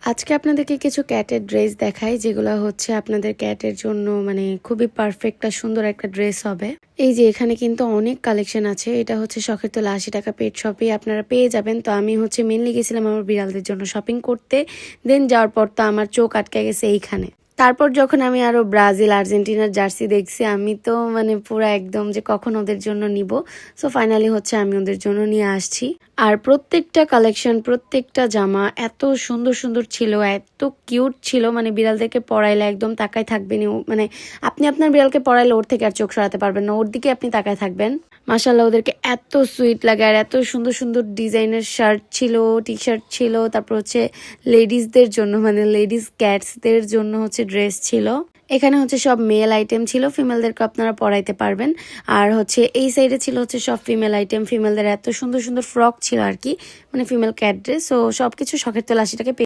আজকে আপনাদেরকে কিছু ক্যাটের ড্রেস দেখাই যেগুলো হচ্ছে আপনাদের ক্যাটের জন্য মানে খুবই পারফেক্ট আর সুন্দর একটা ড্রেস হবে। এই যে এখানে কিন্তু অনেক কালেকশন আছে। এটা হচ্ছে শখের তোলা 80 টাকা পেট শপে আপনারা পেয়ে যাবেন। তো আমি হচ্ছে মেনলি গেছিলাম আমার বিড়ালদের জন্য শপিং করতে। দেন যাওয়ার পর তো আমার চোখ আটকে গেছে এইখানে। তারপর যখন আমি আরো ব্রাজিল আর্জেন্টিনার জার্সি দেখছি আমি তো মানে পুরো একদম যে কখন ওদের জন্য নিব। সো ফাইনালি হচ্ছে আমি ওদের জন্য নিয়ে আসছি। আর প্রত্যেকটা কালেকশন প্রত্যেকটা জামা এত সুন্দর সুন্দর ছিল, এত কিউট ছিল, মানে বিড়ালদেরকে পরাইলে একদম তাকায় থাকবেন। মানে আপনি আপনার বিড়ালকে পরাইলে ওর থেকে আর চোখ সরাতে পারবেন না, ওর দিকে আপনি তাকায় থাকবেন। মাশাআল্লাহ ওদেরকে এত সুইট লাগে। আর এত সুন্দর সুন্দর ডিজাইনের শার্ট ছিল, টি শার্ট ছিল, তারপর হচ্ছে লেডিসদের জন্য মানে লেডিস ক্যাটসদের জন্য হচ্ছে ড্রেস ছিল। এখানে হচ্ছে সব মেল আইটেম ছিল, ফিমেলদেরকে আপনারা পরাইতে পারবেন। আর হচ্ছে এই সাইডে ছিল হচ্ছে সব ফিমেল আইটেম, ফিমেলদের এত সুন্দর সুন্দর ফ্রক ছিল আর কি, মানে ফিমেল ক্যাট ড্রেস। সো সবকিছু শখের তোলা 80 টাকায়